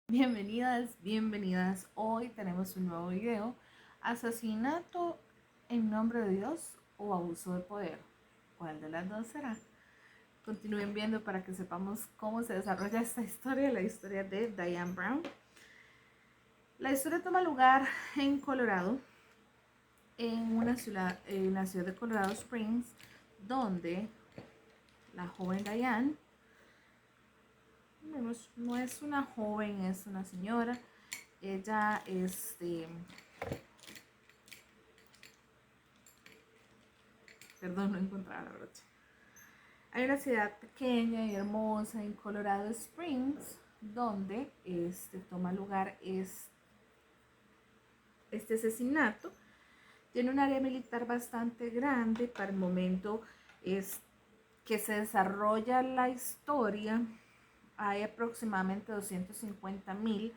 Bienvenidas, bienvenidas. Hoy tenemos un nuevo video. Asesinato en nombre de Dios o abuso de poder. ¿Cuál de las dos será? Continúen viendo para que sepamos cómo se desarrolla esta historia, la historia de Diane Brown. La historia toma lugar en Colorado, en la ciudad de Colorado Springs, donde la joven Diane, no es una joven, es una señora. Ella, perdón, no encontraba la brocha. Hay una ciudad pequeña y hermosa en Colorado Springs donde toma lugar este asesinato. Tiene un área militar bastante grande. Para el momento es que se desarrolla la historia, hay aproximadamente 250,000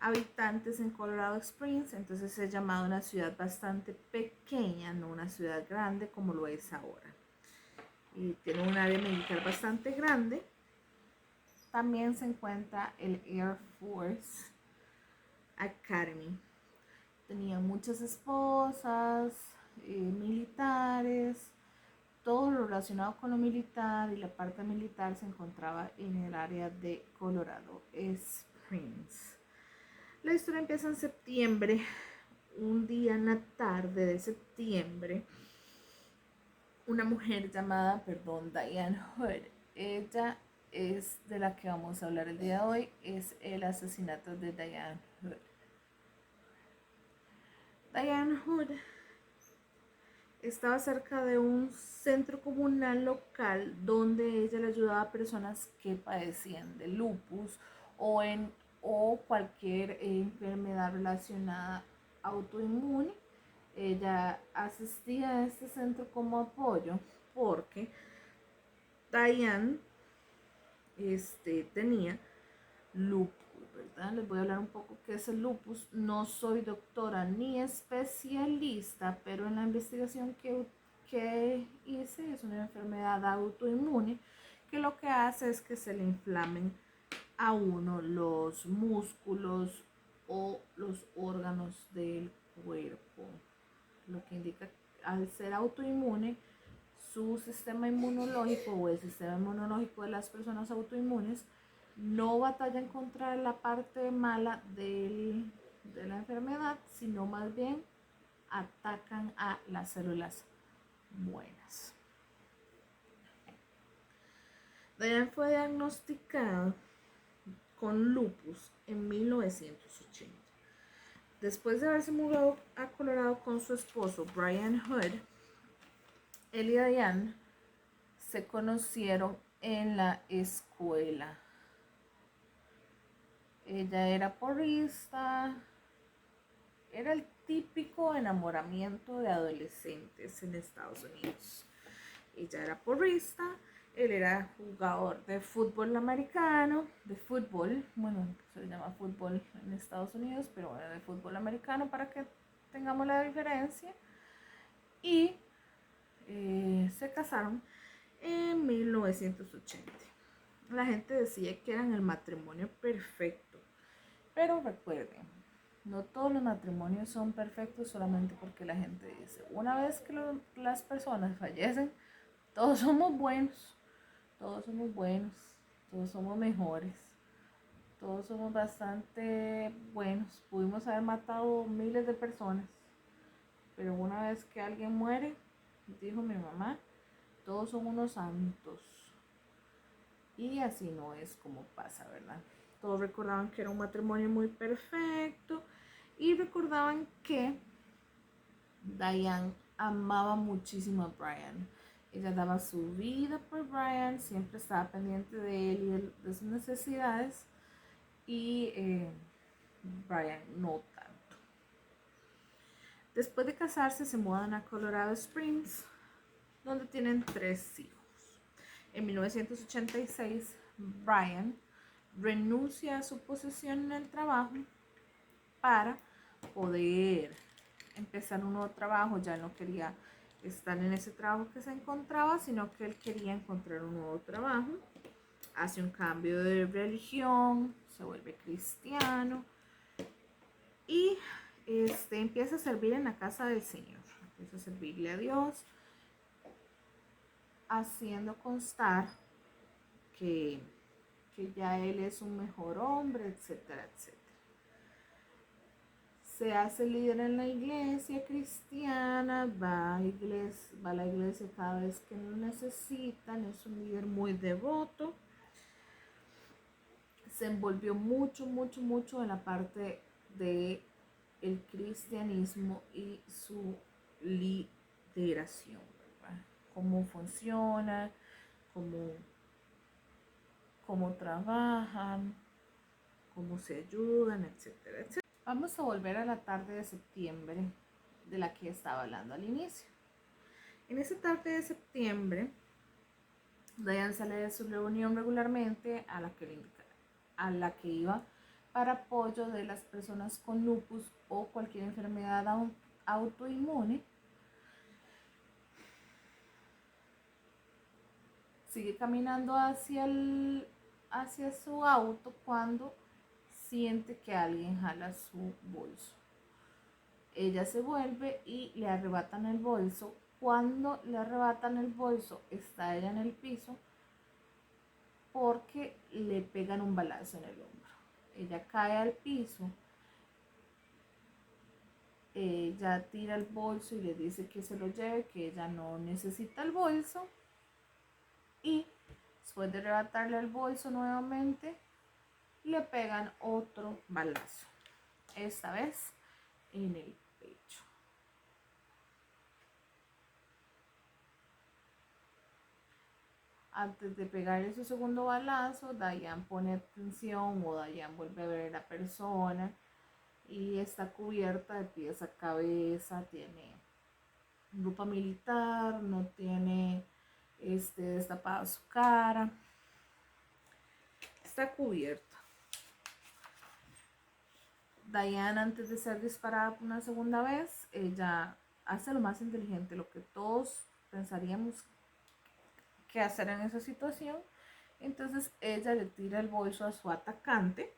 habitantes en Colorado Springs, entonces es llamada una ciudad bastante pequeña, no una ciudad grande como lo es ahora. Y tiene un área militar bastante grande. También se encuentra el Air Force Academy. Tenía muchas esposas, militares, todo lo relacionado con lo militar, y la parte militar se encontraba en el área de Colorado Springs. La historia empieza en septiembre, un día en la tarde de septiembre. Una mujer llamada, Diane Hood, ella es de la que vamos a hablar el día de hoy, es el asesinato de Diane Hood. Diane Hood estaba cerca de un centro comunal local donde ella le ayudaba a personas que padecían de lupus o cualquier enfermedad relacionada autoinmune. Ella asistía a este centro como apoyo porque Diane tenía lupus, ¿verdad? Les voy a hablar un poco qué es el lupus. No soy doctora ni especialista, pero en la investigación que hice, es una enfermedad autoinmune que lo que hace es que se le inflamen a uno los músculos o los órganos del cuerpo, lo que indica, al ser autoinmune, su sistema inmunológico o el sistema inmunológico de las personas autoinmunes no batallan contra la parte mala de la enfermedad, sino más bien atacan a las células buenas. Diane fue diagnosticada con lupus en 1980. Después de haberse mudado a Colorado con su esposo Brian Hood, él y Diane se conocieron en la escuela. Ella era porrista, era el típico enamoramiento de adolescentes en Estados Unidos. Ella era porrista, él era jugador de fútbol americano, bueno, se le llama fútbol en Estados Unidos, pero bueno, de fútbol americano para que tengamos la diferencia. Y se casaron en 1980. La gente decía que eran el matrimonio perfecto, pero recuerden, no todos los matrimonios son perfectos solamente porque la gente dice. Una vez que las personas fallecen, todos somos buenos, todos somos buenos, todos somos mejores, todos somos bastante buenos. Pudimos haber matado miles de personas, pero una vez que alguien muere, dijo mi mamá, todos son unos santos. Y así no es como pasa, ¿verdad? Todos recordaban que era un matrimonio muy perfecto y recordaban que Diane amaba muchísimo a Brian. Ella daba su vida por Brian, siempre estaba pendiente de él y de sus necesidades, y Brian no tanto. Después de casarse se mudan a Colorado Springs, donde tienen 3 hijos. En 1986, Brian renuncia a su posición en el trabajo para poder empezar un nuevo trabajo. Ya no quería estar en ese trabajo que se encontraba, sino que él quería encontrar un nuevo trabajo. Hace un cambio de religión, se vuelve cristiano y empieza a servir en la casa del Señor, empieza a servirle a Dios, haciendo constar que, que ya él es un mejor hombre, etcétera, etcétera. Se hace líder en la iglesia cristiana, va a la iglesia cada vez que lo necesitan, es un líder muy devoto. Se envolvió mucho, mucho, mucho en la parte de el cristianismo y su lideración, ¿verdad? Cómo funciona, cómo trabajan, cómo se ayudan, etcétera, etcétera. Vamos a volver a la tarde de septiembre de la que estaba hablando al inicio. En esa tarde de septiembre, Diane sale de su reunión regularmente a la que iba para apoyo de las personas con lupus o cualquier enfermedad autoinmune. Sigue caminando hacia su auto cuando siente que alguien jala su bolso. Ella se vuelve y le arrebatan el bolso. Cuando le arrebatan el bolso, está ella en el piso porque le pegan un balazo en el hombro. Ella cae al piso, ella tira el bolso y le dice que se lo lleve, que ella no necesita el bolso. Y después de arrebatarle el bolso nuevamente, le pegan otro balazo, esta vez en el pecho. Antes de pegarle su segundo balazo, Diane pone atención o Diane vuelve a ver a la persona y está cubierta de pies a cabeza, tiene ropa militar, no tiene destapada su cara, está cubierta. Diane, antes de ser disparada por una segunda vez, ella hace lo más inteligente, lo que todos pensaríamos que hacer en esa situación. Entonces ella le tira el bolso a su atacante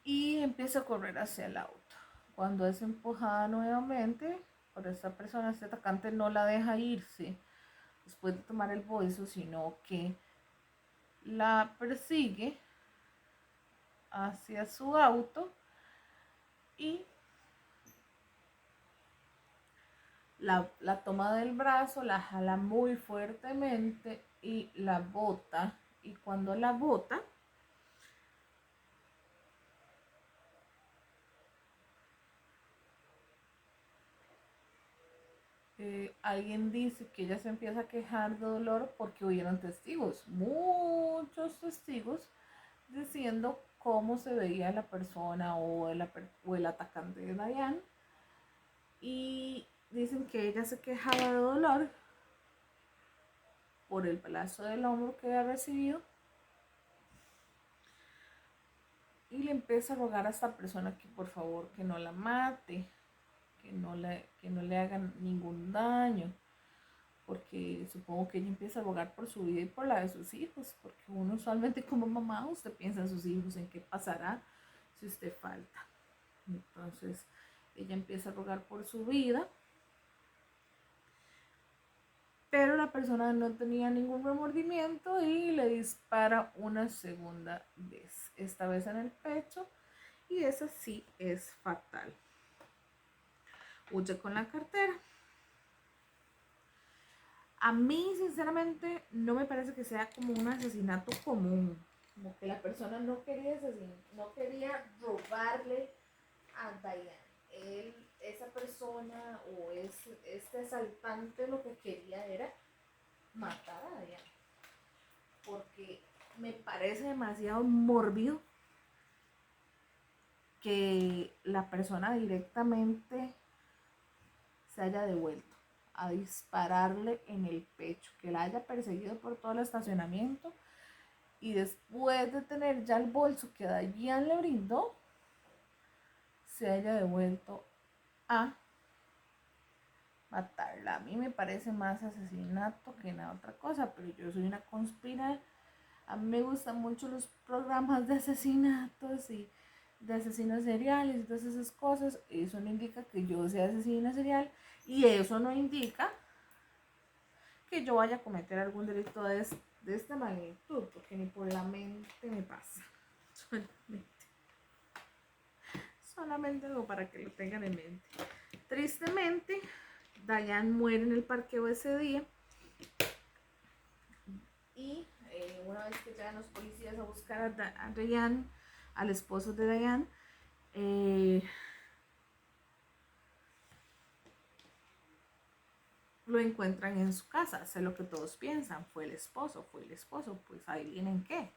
y empieza a correr hacia el auto. Cuando es empujada nuevamente por esta persona, este atacante no la deja irse después de tomar el bolso, sino que la persigue hacia su auto y la toma del brazo, la jala muy fuertemente y la bota. Y cuando la bota, alguien dice que ella se empieza a quejar de dolor porque hubieron testigos, muchos testigos, diciendo cómo se veía la persona o el atacante de Diane. Y dicen que ella se quejaba de dolor por el balazo del hombro que había recibido y le empieza a rogar a esta persona que por favor que no la mate, que no le hagan ningún daño, porque supongo que ella empieza a rogar por su vida y por la de sus hijos, porque uno usualmente como mamá usted piensa en sus hijos, en qué pasará si usted falta. Entonces ella empieza a rogar por su vida, pero la persona no tenía ningún remordimiento y le dispara una segunda vez, esta vez en el pecho, y esa sí es fatal. Huye con la cartera. A mí, sinceramente, no me parece que sea como un asesinato común, como que la persona no quería no quería robarle a Diane. Esa persona o este asaltante lo que quería era matar a Diane, porque me parece demasiado mórbido que la persona directamente se haya devuelto a dispararle en el pecho, que la haya perseguido por todo el estacionamiento y después de tener ya el bolso que Diane le brindó, se haya devuelto a matarla. A mí me parece más asesinato que nada otra cosa, pero yo soy una A mí me gustan mucho los programas de asesinatos y de asesinos seriales y todas esas cosas. Eso no indica que yo sea asesina serial y eso no indica que yo vaya a cometer algún delito de esta magnitud, porque ni por la mente me pasa. Solamente como para que lo tengan en mente. Tristemente, Diane muere en el parqueo ese día. Y una vez que llegan los policías a buscar a Diane, al esposo de Diane, lo encuentran en su casa. Sé lo que todos piensan, fue el esposo, pues ahí vienen qué.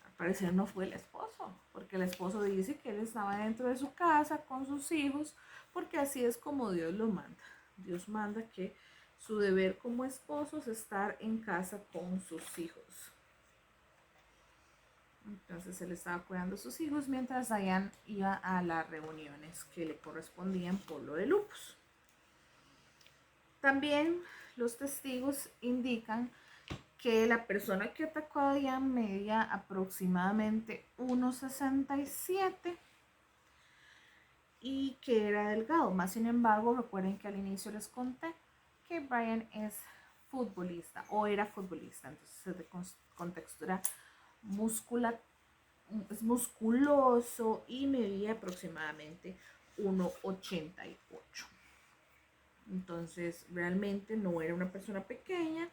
Al parecer no fue el esposo, porque el esposo dice que él estaba dentro de su casa con sus hijos, porque así es como Dios lo manda. Dios manda que su deber como esposo es estar en casa con sus hijos. Entonces él estaba cuidando a sus hijos mientras Diane iba a las reuniones que le correspondían por lo de lupus. También los testigos indican que la persona que atacó a Diane medía aproximadamente 1,67 y que era delgado. Más sin embargo, recuerden que al inicio les conté que Brian es futbolista o era futbolista, entonces es de contextura es musculoso y medía aproximadamente 1,88. Entonces realmente no era una persona pequeña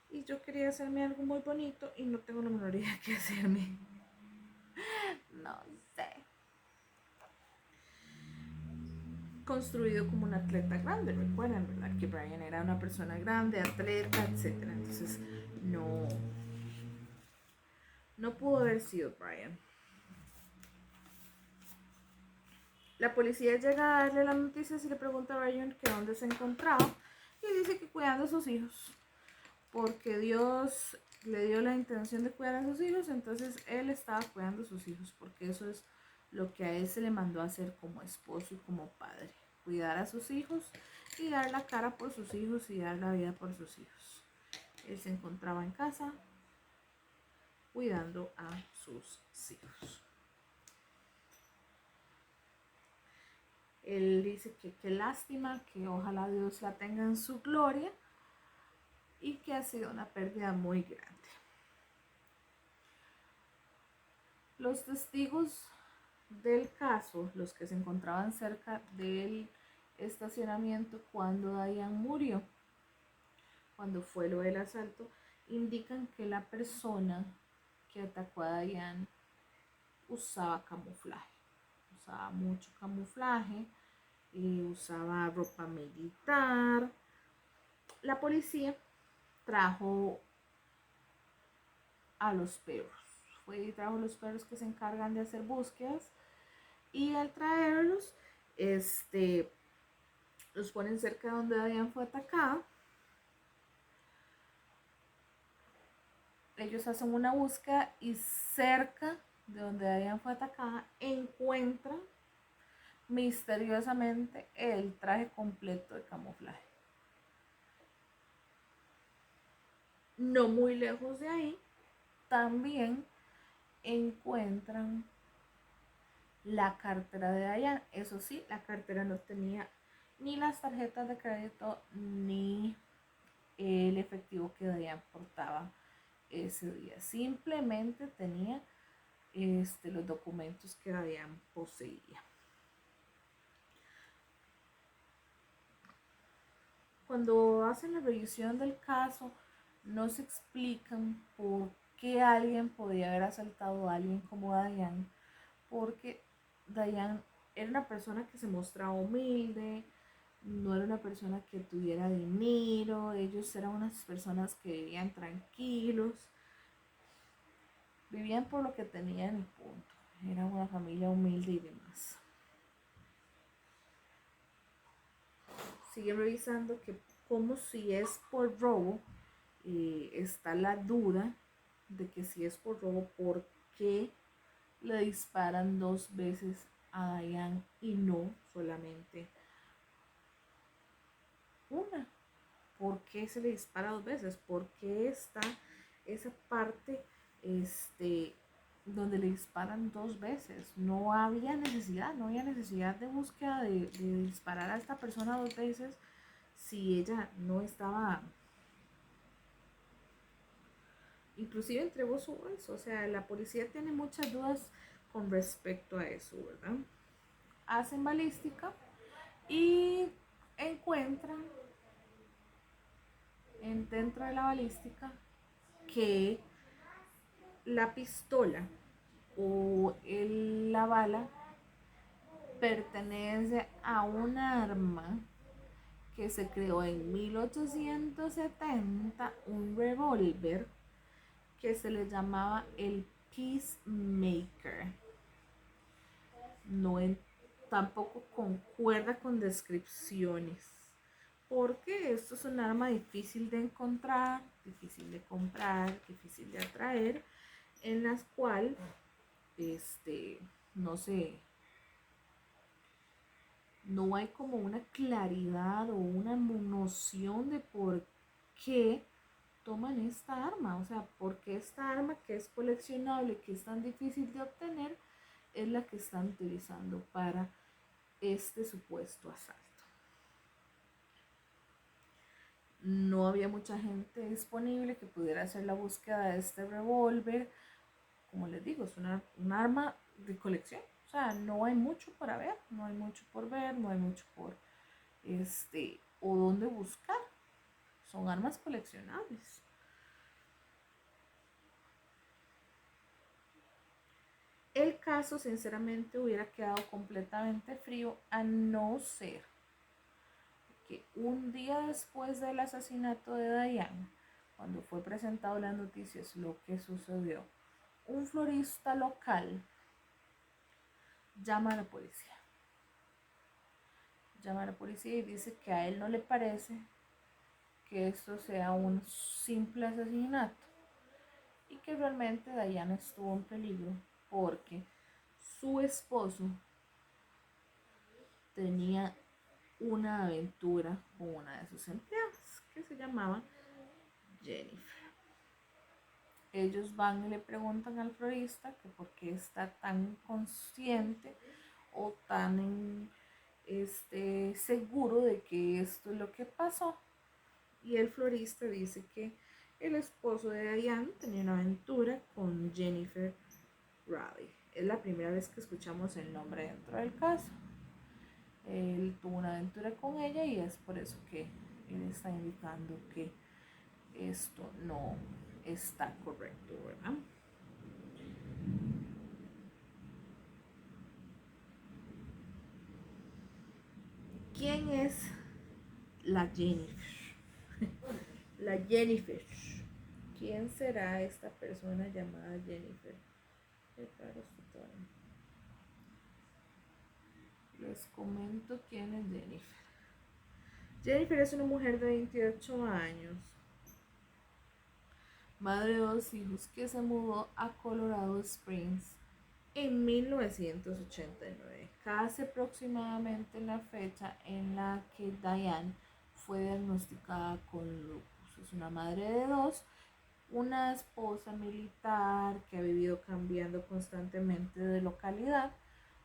y yo quería hacerme algo muy bonito y no tengo la menor idea qué hacerme. No sé. Construido como un atleta grande, recuerdan, ¿verdad? Que Brian era una persona grande, atleta, etc. Entonces no pudo haber sido Brian. La policía llega a darle las noticias y le pregunta a Brian que dónde se encontraba y dice que cuidando a sus hijos, porque Dios le dio la intención de cuidar a sus hijos, entonces él estaba cuidando a sus hijos, porque eso es lo que a él se le mandó a hacer como esposo y como padre, cuidar a sus hijos y dar la cara por sus hijos y dar la vida por sus hijos. Él se encontraba en casa cuidando a sus hijos. Él dice que qué lástima, que ojalá Dios la tenga en su gloria y que ha sido una pérdida muy grande. Los testigos del caso, los que se encontraban cerca del estacionamiento cuando Diane murió, cuando fue lo del asalto, indican que la persona que atacó a Diane usaba camuflaje, usaba mucho camuflaje, usaba ropa militar. La policía trajo a los perros, trajo los perros que se encargan de hacer búsquedas y al traerlos, los ponen cerca de donde Diane fue atacada. Ellos hacen una búsqueda y cerca de donde Diane fue atacada encuentran misteriosamente el traje completo de camuflaje. No muy lejos de ahí, también encuentran la cartera de Diane. Eso sí, la cartera no tenía ni las tarjetas de crédito ni el efectivo que Diane portaba ese día. Simplemente tenía los documentos que Diane poseía. Cuando hacen la revisión del caso, no se explican por qué alguien podía haber asaltado a alguien como Diane, porque Diane era una persona que se mostraba humilde, no era una persona que tuviera dinero, ellos eran unas personas que vivían tranquilos, vivían por lo que tenían y punto. Era una familia humilde y demás. Sigue revisando que como si es por robo, está la duda de que si es por robo, ¿por qué le disparan 2 veces a Diane y no solamente una? ¿Por qué se le dispara 2 veces? ¿Por qué está esa parte donde le disparan 2 veces. No había necesidad de búsqueda de disparar a esta persona 2 veces si ella no estaba, inclusive entregó su bolso. O sea, la policía tiene muchas dudas con respecto a eso, ¿verdad? Hacen balística y encuentran dentro de la balística que la pistola o la bala pertenece a un arma que se creó en 1870, un revólver que se le llamaba el Peacemaker. No tampoco concuerda con descripciones, porque esto es un arma difícil de encontrar, difícil de comprar, difícil de atraer, en las cuales no sé, no hay como una claridad o una noción de por qué toman esta arma. O sea, porque esta arma que es coleccionable, que es tan difícil de obtener, es la que están utilizando para este supuesto asalto. No había mucha gente disponible que pudiera hacer la búsqueda de este revólver. Como les digo, es un arma de colección. O sea, no hay mucho para ver, no hay mucho por ver, no hay mucho por o dónde buscar. Son armas coleccionables. El caso, sinceramente, hubiera quedado completamente frío, a no ser que un día después del asesinato de Diane, cuando fue presentado en las noticias lo que sucedió, un florista local llama a la policía. Llama a la policía y dice que a él no le parece que esto sea un simple asesinato y que realmente Diane estuvo en peligro porque su esposo tenía una aventura con una de sus empleadas que se llamaba Jennifer. Ellos van y le preguntan al florista que por qué está tan consciente o tan seguro de que esto es lo que pasó. Y el florista dice que el esposo de Diane tenía una aventura con Jennifer Raleigh. Es la primera vez que escuchamos el nombre dentro del caso. Él tuvo una aventura con ella y es por eso que él está indicando que esto no está correcto, ¿verdad? ¿Quién es la Jennifer? La Jennifer. ¿Quién será esta persona llamada Jennifer? Qué raro está todo. Les comento quién es Jennifer. Jennifer es una mujer de 28 años, madre de 2 hijos, que se mudó a Colorado Springs en 1989, casi aproximadamente en la fecha en la que Diane fue diagnosticada con lupus. Es una madre de 2, una esposa militar que ha vivido cambiando constantemente de localidad,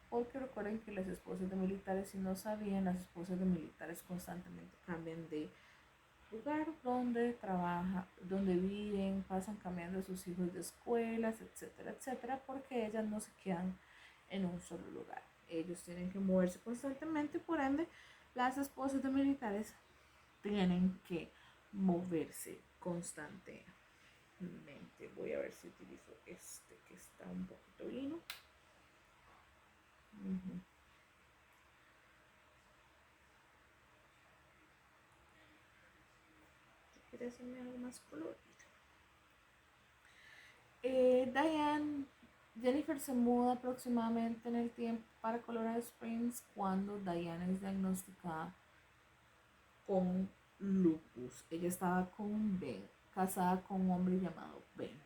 porque recuerden que las esposas de militares, si no sabían, las esposas de militares constantemente cambian de lugar donde trabaja, donde viven, pasan cambiando a sus hijos de escuelas, etcétera, etcétera, porque ellas no se quedan en un solo lugar. Ellos tienen que moverse constantemente, por ende, las esposas de militares tienen que moverse constantemente. Voy a ver si utilizo este que está un poquito vino. Quería hacerme algo más colorido. Jennifer se muda aproximadamente en el tiempo para Colorado Springs cuando Diane es diagnosticada con lupus. Ella estaba con Ben, casada con un hombre llamado Ben.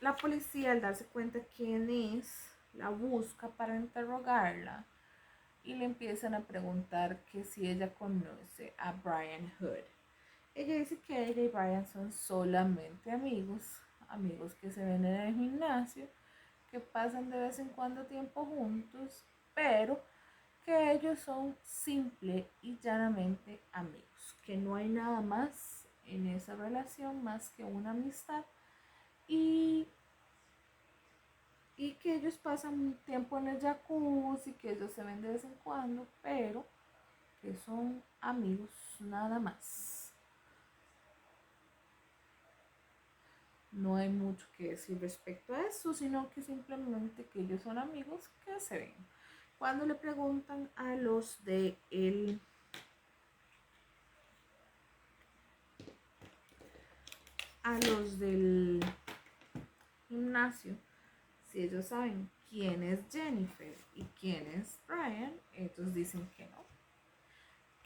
La policía, al darse cuenta quién es, la busca para interrogarla y le empiezan a preguntar que si ella conoce a Brian Hood. Ella dice que ella y Brian son solamente amigos, amigos que se ven en el gimnasio, que pasan de vez en cuando tiempo juntos, pero que ellos son simple y llanamente amigos, que no hay nada más en esa relación más que una amistad y, y que ellos pasan tiempo en el jacuzzi, que ellos se ven de vez en cuando, pero que son amigos nada más. No hay mucho que decir respecto a eso, sino que simplemente que ellos son amigos que se ven. Cuando le preguntan a los del gimnasio, si ellos saben quién es Jennifer y quién es Brian, ellos dicen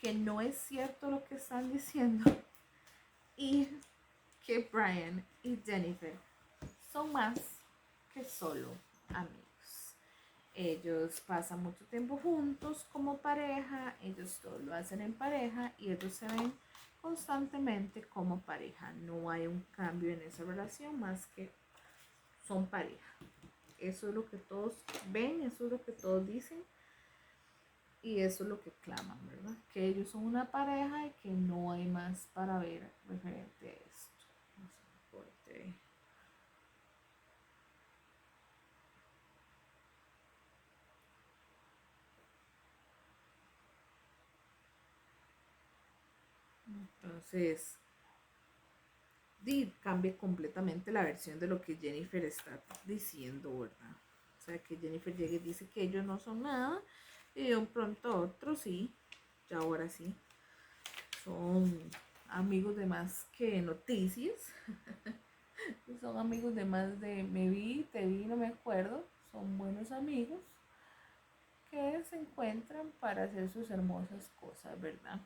que no es cierto lo que están diciendo y que Brian y Jennifer son más que solo amigos. Ellos pasan mucho tiempo juntos como pareja, ellos todo lo hacen en pareja y ellos se ven constantemente como pareja. No hay un cambio en esa relación más que son pareja. Eso es lo que todos ven, eso es lo que todos dicen y eso es lo que claman, ¿verdad? Que ellos son una pareja y que no hay más para ver referente a esto. Entonces, cambia completamente la versión de lo que Jennifer está diciendo, ¿verdad? O sea, que Jennifer llega y dice que ellos no son nada y de un pronto a otro sí, ya ahora sí, son amigos de más que noticias, son amigos de más de me vi, te vi, no me acuerdo, son buenos amigos que se encuentran para hacer sus hermosas cosas, ¿verdad?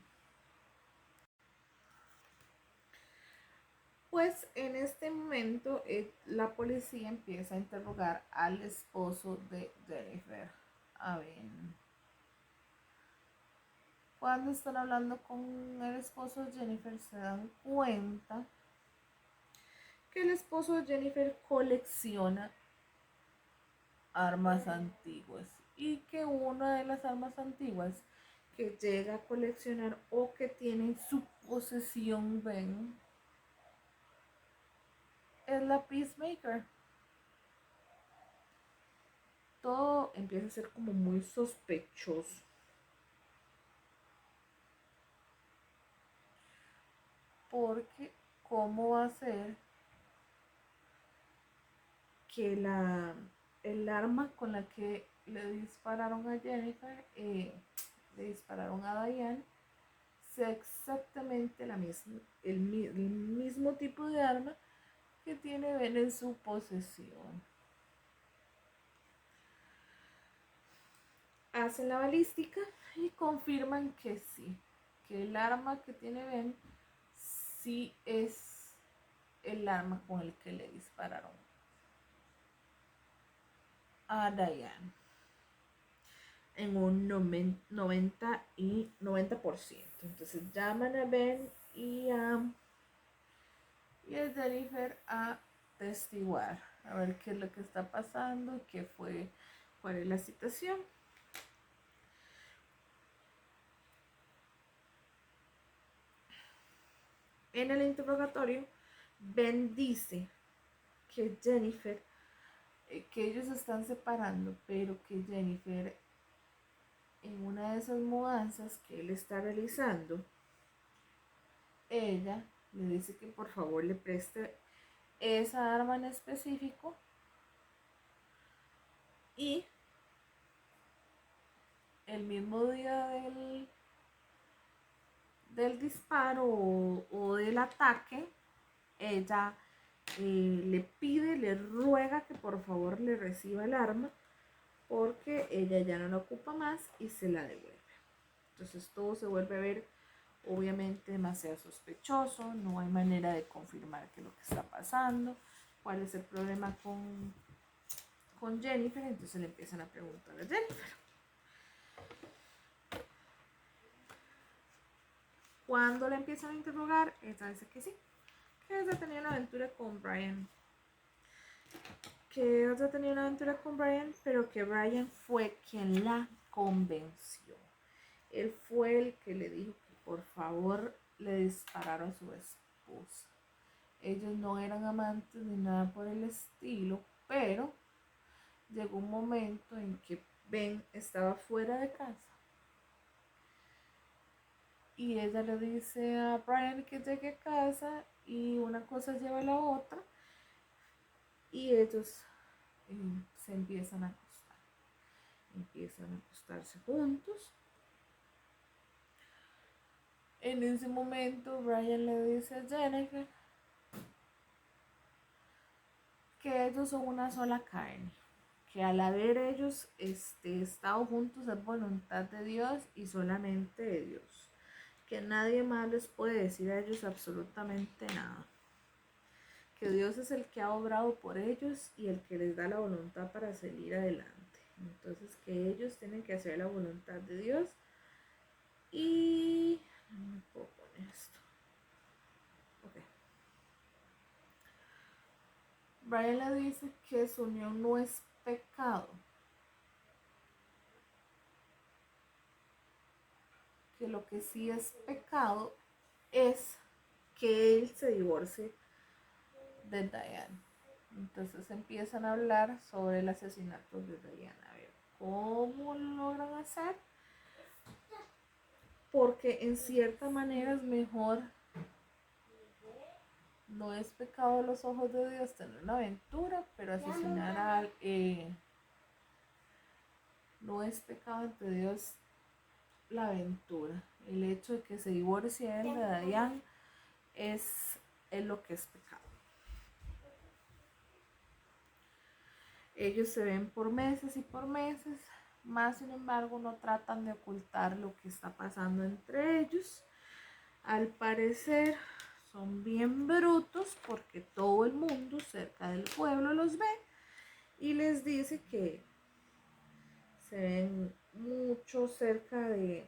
Pues en este momento la policía empieza a interrogar al esposo de Jennifer. A ver, cuando están hablando con el esposo de Jennifer se dan cuenta que el esposo de Jennifer colecciona armas antiguas y que una de las armas antiguas que llega a coleccionar o que tiene en su posesión, ven, es la Peacemaker. Todo empieza a ser como muy sospechoso. Porque, ¿cómo va a ser que el arma con la que le dispararon a Jennifer, le dispararon a Diane, sea exactamente el mismo tipo de arma que tiene Ben en su posesión? Hacen la balística y confirman que sí, que el arma que tiene Ben sí es el arma con el que le dispararon a Diane en un 90%. Entonces llaman a Ben y a Jennifer a testiguar, a ver qué es lo que está pasando, cuál es la situación. En el interrogatorio, Ben dice que Jennifer, que ellos se están separando, pero que Jennifer, en una de esas mudanzas que él está realizando, ella le dice que por favor le preste esa arma en específico y el mismo día del disparo o del ataque, ella le pide, le ruega que por favor le reciba el arma porque ella ya no la ocupa más y se la devuelve. Entonces todo se vuelve a ver obviamente demasiado sospechoso, no hay manera de confirmar qué es lo que está pasando, cuál es el problema con Jennifer. Entonces le empiezan a preguntar a Jennifer. cuando la empiezan a interrogar, ella dice que sí, que ella tenía una aventura con Brian. Pero que Brian fue quien la convenció. Él fue el que le dijo que por favor le disparara a su esposa. Ellos no eran amantes ni nada por el estilo, pero llegó un momento en que Ben estaba fuera de casa y ella le dice a Brian que llegue a casa y una cosa lleva a la otra y ellos se empiezan a acostarse juntos. En ese momento Brian le dice a Jennifer que ellos son una sola carne, que al haber ellos estado juntos es voluntad de Dios y solamente de Dios, que nadie más les puede decir a ellos absolutamente nada, que Dios es el que ha obrado por ellos y el que les da la voluntad para salir adelante. Entonces que ellos tienen que hacer la voluntad de Dios y... no me puedo poner esto. Okay. Brian le dice que su unión no es pecado, que lo que sí es pecado es que él se divorcie de Diane. Entonces empiezan a hablar sobre el asesinato de Diane. A ver, ¿cómo lo logran hacer? Porque en cierta manera es mejor, no es pecado a los ojos de Dios tener una aventura, pero asesinar a no es pecado ante Dios la aventura. El hecho de que se divorcie él de Diane es lo que es pecado. Ellos se ven por meses y por meses, más sin embargo no tratan de ocultar lo que está pasando entre ellos. Al parecer son bien brutos porque todo el mundo cerca del pueblo los ve y les dice que se ven mucho cerca de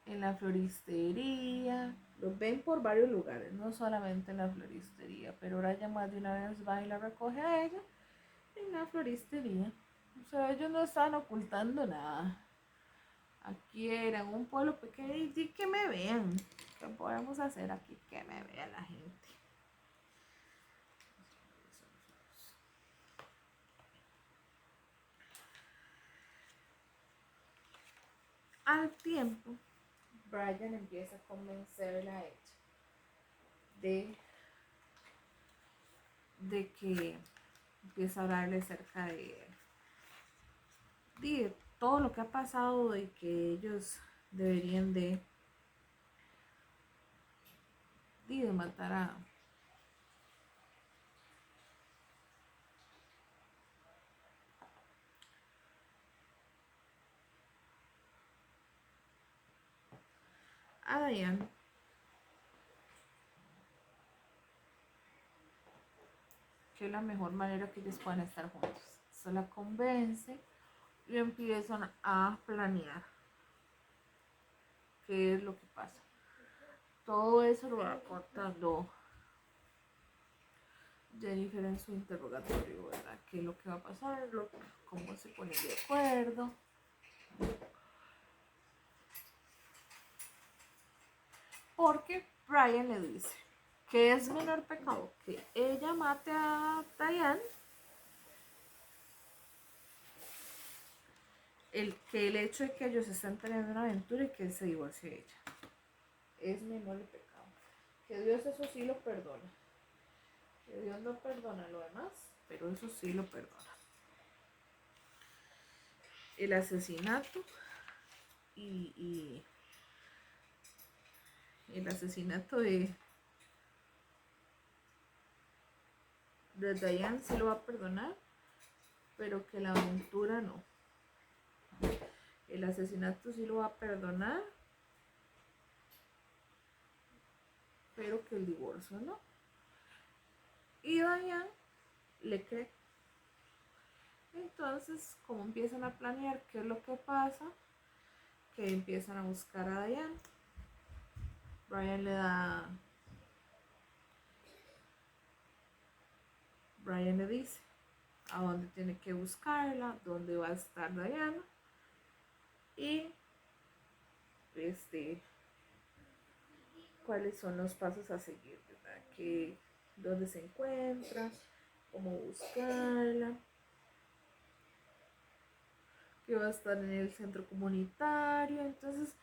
en la floristería, los ven por varios lugares, no solamente en la floristería, pero ahora ya más de una vez va y la recoge a ella en la floristería. O sea, ellos no están ocultando nada. Aquí era un pueblo pequeño y que me vean. ¿Qué podemos hacer aquí? Que me vea la gente. Al tiempo, Brian empieza a convencerla a ella de que empieza a hablarle acerca de todo lo que ha pasado y que ellos deberían de matar a Diane, que es la mejor manera que ellos puedan estar juntos. Se la convence y empiezan a planear qué es lo que pasa. Todo eso lo va contando Jennifer en su interrogatorio, ¿verdad? ¿Qué es lo que va a pasar? Cómo se ponen de acuerdo. Porque Brian le dice que es menor pecado que ella mate a Diane el hecho de que ellos están teniendo una aventura y que él se divorcie de ella. Es menor el pecado. Que Dios eso sí lo perdona. Que Dios no perdona lo demás, pero eso sí lo perdona. El asesinato y el asesinato de Diane sí lo va a perdonar, pero que la aventura no. El asesinato sí lo va a perdonar, pero que el divorcio no. Y Diane le cree. Entonces, como empiezan a planear qué es lo que pasa, que empiezan a buscar a Diane. Brian le dice a dónde tiene que buscarla, dónde va a estar Diana y cuáles son los pasos a seguir, ¿verdad? Dónde se encuentra, cómo buscarla, que va a estar en el centro comunitario. Entonces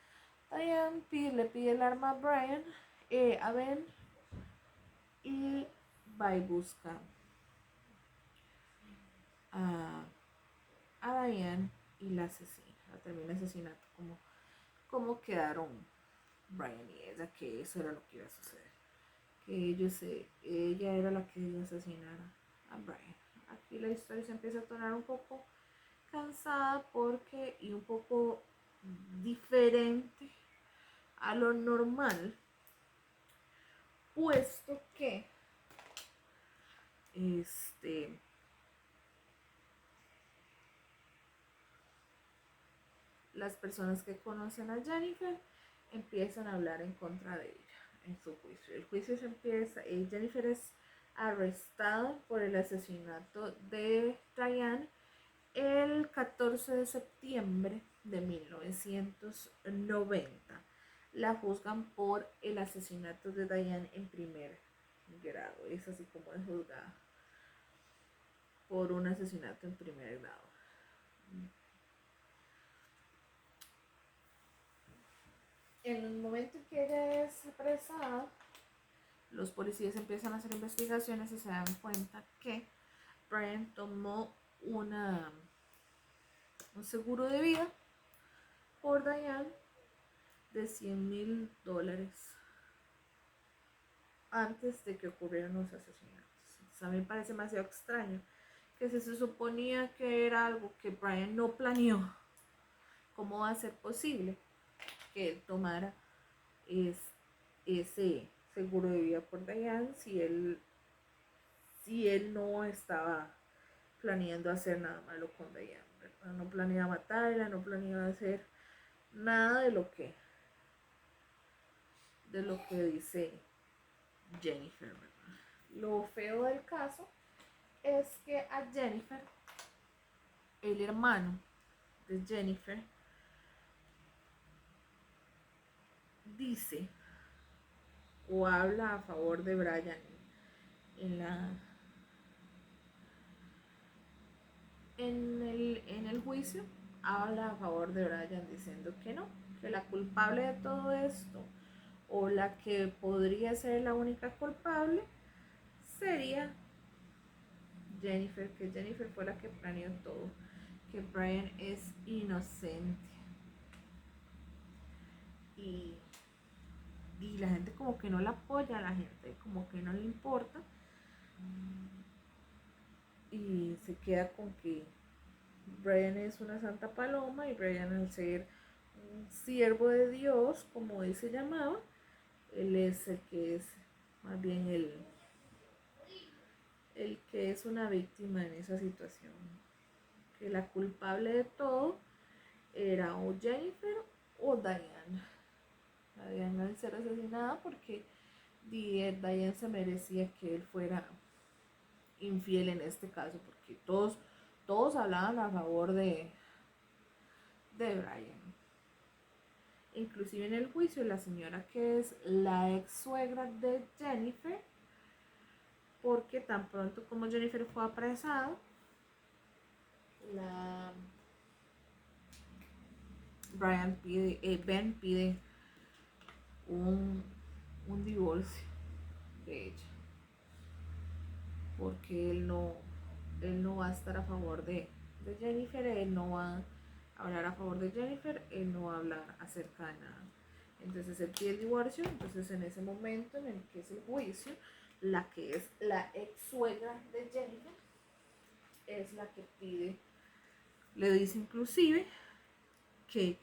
Diane le pide el arma a Brian, a Ben, y va y busca a, Diane y la asesina, la termina asesinando, como quedaron Brian y ella, que eso era lo que iba a suceder, que ella era la que iba a asesinar a Brian. Aquí la historia se empieza a tornar un poco cansada y un poco diferente a lo normal, puesto que las personas que conocen a Jennifer empiezan a hablar en contra de ella en su juicio. El juicio se empieza, Jennifer es arrestada por el asesinato de Diane el 14 de septiembre de 1990. La juzgan por el asesinato de Diane en primer grado. Es así como es juzgada por un asesinato en primer grado. En el momento en que ella es apresada, los policías empiezan a hacer investigaciones y se dan cuenta que Brian tomó un seguro de vida por Diane de $100,000 antes de que ocurrieran los asesinatos. Entonces, a mí me parece demasiado extraño que si se suponía que era algo que Brian no planeó, ¿cómo va a ser posible que él tomara ese seguro de vida por Diane si él no estaba planeando hacer nada malo con Diane, ¿verdad? No planeaba matarla, no planeaba hacer nada de lo que dice Jennifer, ¿verdad? Lo feo del caso es que a Jennifer, el hermano de Jennifer, dice o habla a favor de Brian en el juicio, habla a favor de Brian diciendo que no, que la culpable de todo esto, o la que podría ser la única culpable, sería Jennifer, que Jennifer fue la que planeó todo, que Brian es inocente. Y la gente como que no la apoya, la gente como que no le importa, y se queda con que Brian es una santa paloma, y Brian, al ser un siervo de Dios, como él se llamaba, él es el que es más bien el que es una víctima en esa situación, que la culpable de todo era o Jennifer o Diane. La Diane al ser asesinada porque Diane se merecía que él fuera infiel en este caso, porque todos hablaban a favor de Brian. Inclusive en el juicio, la señora que es la ex suegra de Jennifer, porque tan pronto como Jennifer fue apresada, Ben pide un divorcio de ella, porque él no va a estar a favor de Jennifer, él no va a hablar a favor de Jennifer, él no va a hablar acerca de nada. Entonces él pide el divorcio. Entonces en ese momento en el que es el juicio, la que es la ex suegra de Jennifer es la que le dice inclusive que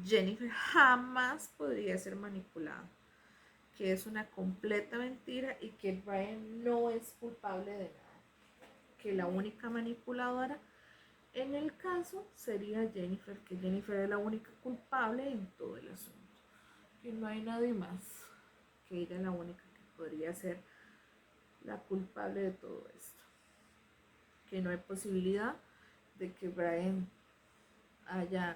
Jennifer jamás podría ser manipulada, que es una completa mentira y que Brian no es culpable de nada, que la única manipuladora En el caso sería Jennifer, que Jennifer es la única culpable en todo el asunto, que no hay nadie más, que ella es la única que podría ser la culpable de todo esto, que no hay posibilidad de que Brian haya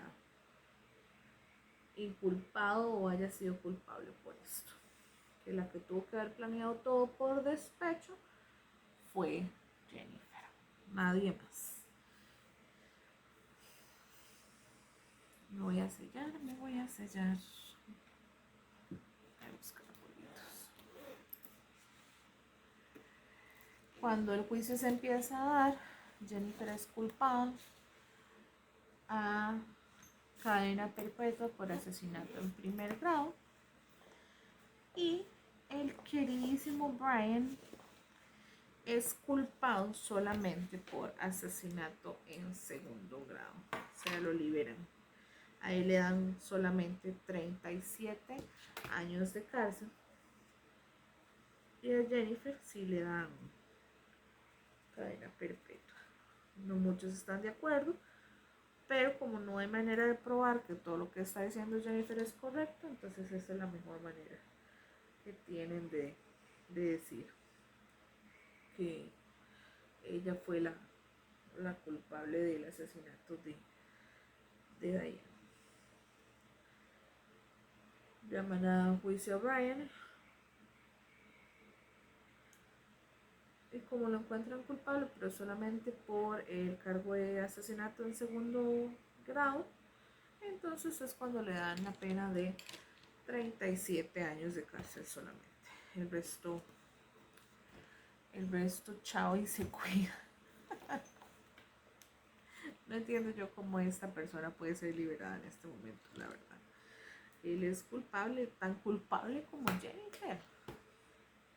inculpado o haya sido culpable por esto, que la que tuvo que haber planeado todo por despecho fue Jennifer, nadie más. Me voy a sellar. Voy a buscar polvitos. Cuando el juicio se empieza a dar, Jennifer es culpable a cadena perpetua por asesinato en primer grado y el queridísimo Brian es culpado solamente por asesinato en segundo grado. O sea, lo liberan. A él le dan solamente 37 años de cárcel y a Jennifer sí le dan cadena perpetua. No muchos están de acuerdo, pero como no hay manera de probar que todo lo que está diciendo Jennifer es correcto, entonces esa es la mejor manera que tienen de decir que ella fue la culpable del asesinato de Diane. Llaman a juicio a Brian y como lo encuentran culpable, pero solamente por el cargo de asesinato en segundo grado, entonces es cuando le dan la pena de 37 años de cárcel solamente. El resto chao y se cuida. No entiendo yo cómo esta persona puede ser liberada en este momento, la verdad. Él es culpable, tan culpable como Jennifer.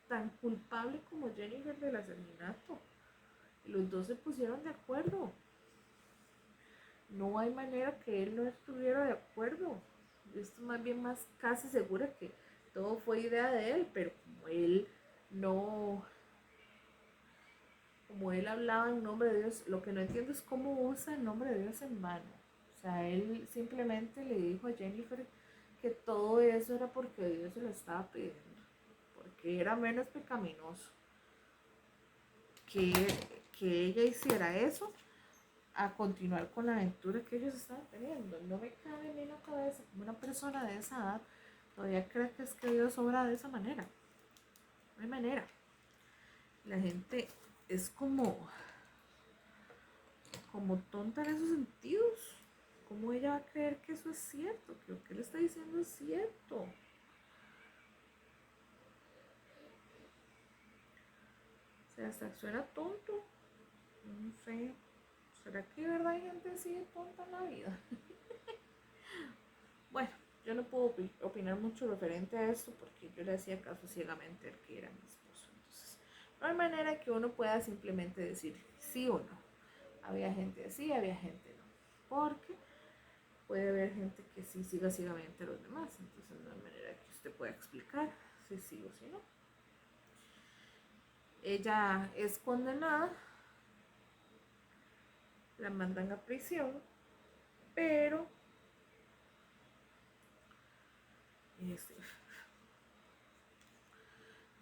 Tan culpable como Jennifer del asesinato. Y los dos se pusieron de acuerdo. No hay manera que él no estuviera de acuerdo. Yo estoy más bien más casi segura que todo fue idea de él, pero como él hablaba en nombre de Dios, lo que no entiendo es cómo usa el nombre de Dios en vano. O sea, él simplemente le dijo a Jennifer que todo eso era porque Dios se lo estaba pidiendo, porque era menos pecaminoso que, que ella hiciera eso a continuar con la aventura que ellos estaban teniendo. No me cabe en la cabeza como una persona de esa edad todavía cree que es que Dios obra de esa manera. No hay manera. La gente es como tonta en esos sentidos. ¿Cómo ella va a creer que eso es cierto? Que lo que él está diciendo es cierto. O sea, hasta suena tonto. No sé. ¿Será que de verdad hay gente así de tonta en la vida? Bueno, yo no puedo opinar mucho referente a esto porque yo le hacía caso ciegamente al que era mi esposo. Entonces, no hay manera que uno pueda simplemente decir sí o no. Había gente así, había gente no. Porque puede haber gente que sí siga ciegamente a los demás. Entonces, no hay manera que usted pueda explicar si sí o si no. Ella es condenada, la mandan a prisión, pero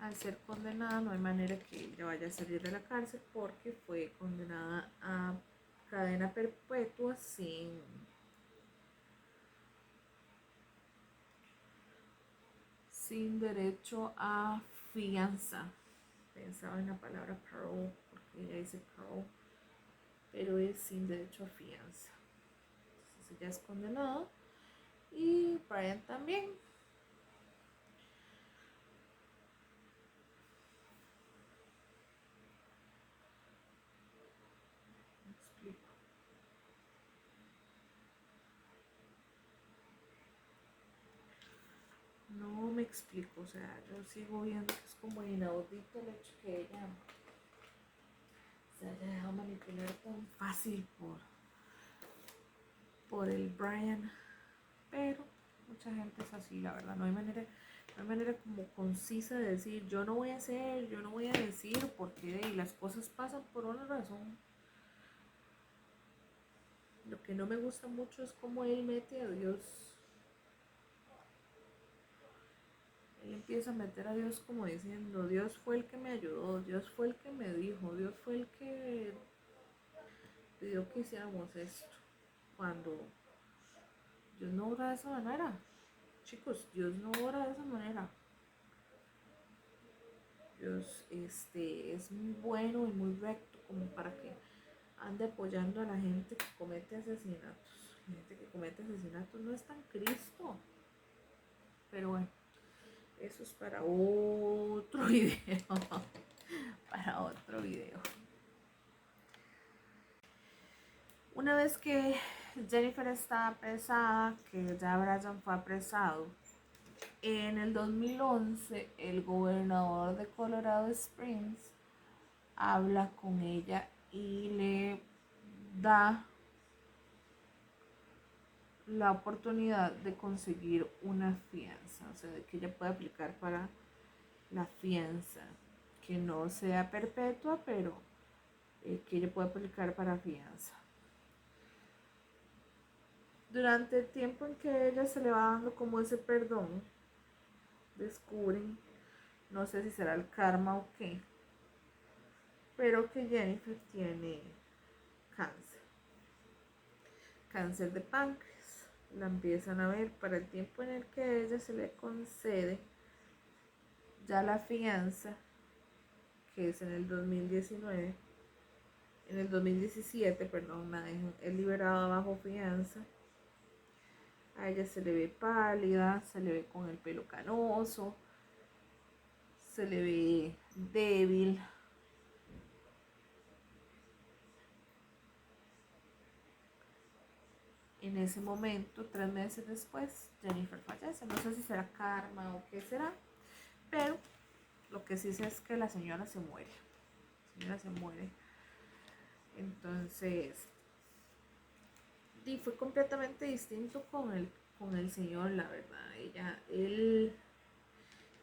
al ser condenada no hay manera que ella vaya a salir de la cárcel porque fue condenada a cadena perpetua sin derecho a fianza. Pensaba en la palabra parole porque ella dice parole, pero es sin derecho a fianza. Entonces ella es condenada y Brian también. No me explico, o sea, yo sigo viendo que es como inaudito el hecho que ella se haya dejado manipular tan fácil por el Brian, pero mucha gente es así, la verdad, no hay manera como concisa de decir yo no voy a hacer, yo no voy a decir porque las cosas pasan por una razón. Lo que no me gusta mucho es cómo él mete a Dios. Él empieza a meter a Dios como diciendo, Dios fue el que me ayudó, Dios fue el que me dijo, Dios fue el que pidió que hiciéramos esto. Cuando Dios no obra de esa manera. Chicos, Dios no obra de esa manera. Dios es muy bueno y muy recto como para que ande apoyando a la gente que comete asesinatos. La gente que comete asesinatos no está en Cristo. Pero bueno, eso es para otro video. Para otro video. Una vez que Jennifer está apresada, que ya Brian fue apresado, en el 2011 el gobernador de Colorado Springs habla con ella y le da la oportunidad de conseguir una fianza, o sea, de que ella pueda aplicar para la fianza, que no sea perpetua, pero que ella pueda aplicar para fianza. Durante el tiempo en que ella se le va dando como ese perdón, descubren, no sé si será el karma o qué, pero que Jennifer tiene cáncer, cáncer de páncreas. La empiezan a ver para el tiempo en el que a ella se le concede ya la fianza, que es en el 2019, en el 2017, perdón, es liberada bajo fianza. A ella se le ve pálida, se le ve con el pelo canoso, se le ve débil. En ese momento, 3 meses después, Jennifer fallece. No sé si será karma o qué será, pero lo que sí sé es que la señora se muere. La señora se muere. Entonces, y fue completamente distinto con el señor, la verdad. Él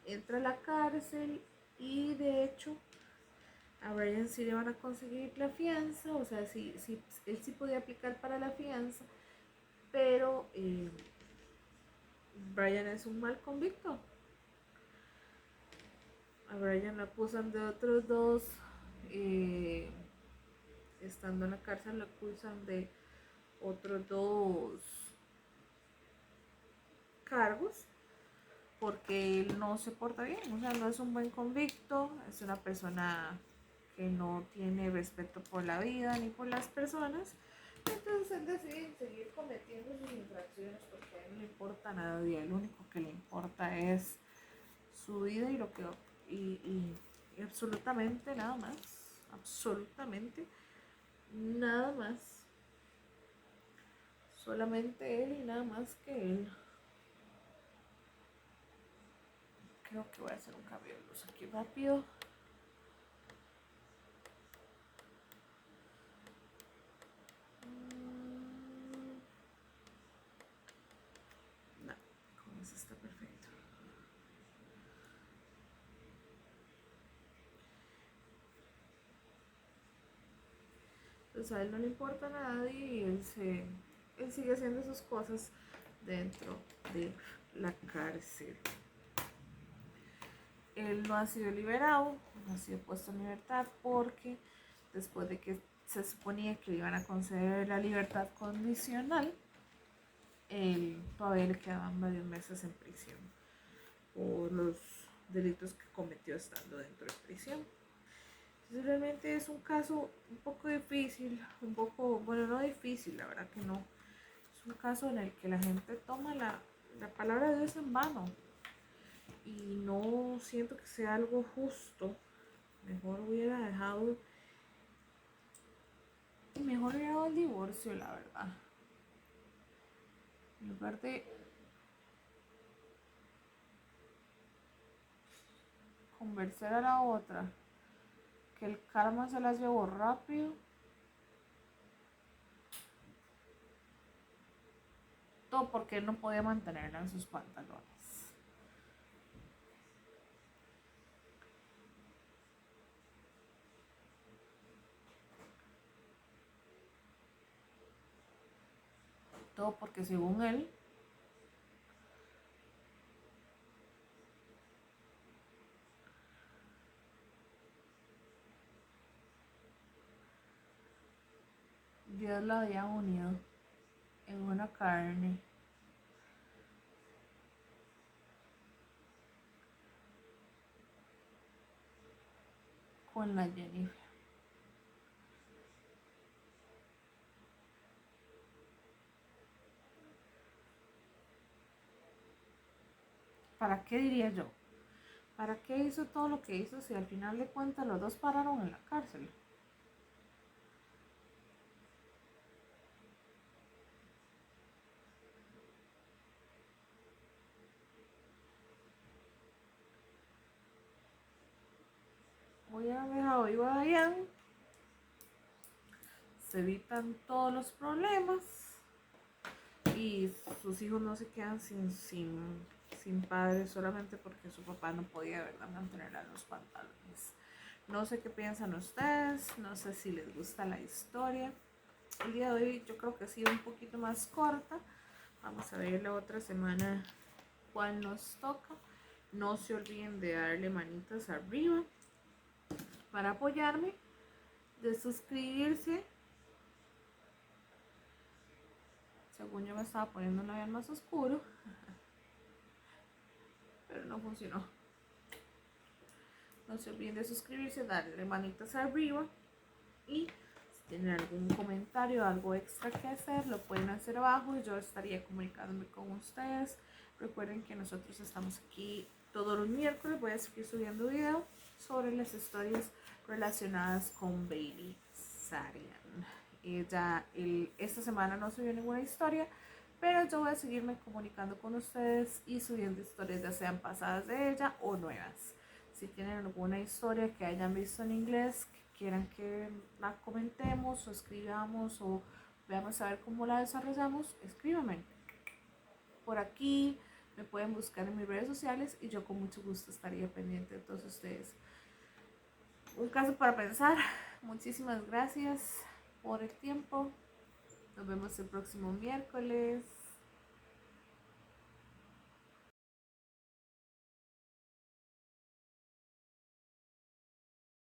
entra a la cárcel y de hecho a Brian sí le van a conseguir la fianza, o sea, él sí podía aplicar para la fianza, pero Brian es un mal convicto. A Brian lo acusan de otros dos, eh, estando en la cárcel lo acusan de otros dos cargos, porque él no se porta bien, o sea, no es un buen convicto, es una persona que no tiene respeto por la vida ni por las personas. Entonces él decide seguir cometiendo sus infracciones porque a él no le importa nada, y lo único que le importa es su vida y lo que y absolutamente nada más, absolutamente nada más, solamente él y nada más que él. Creo que voy a hacer un cambio de luz aquí rápido. No, con eso está perfecto. Entonces a él no le importa a nadie y él sigue haciendo sus cosas dentro de la cárcel. Él no ha sido liberado, no ha sido puesto en libertad porque después de que se suponía que le iban a conceder la libertad condicional, él todavía le quedaban varios meses en prisión por los delitos que cometió estando dentro de prisión. Entonces realmente es un caso un poco difícil, un poco, bueno, no difícil, la verdad que no. Es un caso en el que la gente toma la palabra de Dios en vano y no siento que sea algo justo. Mejor hubiera dejado el divorcio, la verdad. En lugar de convencer a la otra que el karma se las llevó rápido, todo porque él no podía mantenerla en sus pantalones. todo porque según él, Dios lo había unido en una carne con la Jennifer. ¿Para qué diría yo? ¿Para qué hizo todo lo que hizo si al final de cuentas los dos pararon en la cárcel? Voy a dejar hoy vayan, se evitan todos los problemas y sus hijos no se quedan sin padres solamente porque su papá no podía, ¿verdad?, mantenerla en los pantalones. No sé qué piensan ustedes, no sé si les gusta la historia. El día de hoy yo creo que ha sido un poquito más corta. Vamos a ver la otra semana cuál nos toca. No se olviden de darle manitas arriba para apoyarme, de suscribirse. Según yo me estaba poniendo un labial más oscuro, pero no funcionó. No se olviden de suscribirse, darle manitas arriba y si tienen algún comentario, algo extra que hacer, lo pueden hacer abajo y yo estaría comunicándome con ustedes. Recuerden que nosotros estamos aquí todos los miércoles. Voy a seguir subiendo videos sobre las historias relacionadas con Bailey Sarian. Esta semana no subió ninguna historia, pero yo voy a seguirme comunicando con ustedes y subiendo historias, ya sean pasadas de ella o nuevas. Si tienen alguna historia que hayan visto en inglés, que quieran que la comentemos o escribamos o veamos a ver cómo la desarrollamos, escríbanme. Por aquí me pueden buscar en mis redes sociales y yo con mucho gusto estaría pendiente de todos ustedes. Un caso para pensar. Muchísimas gracias por el tiempo. Nos vemos el próximo miércoles.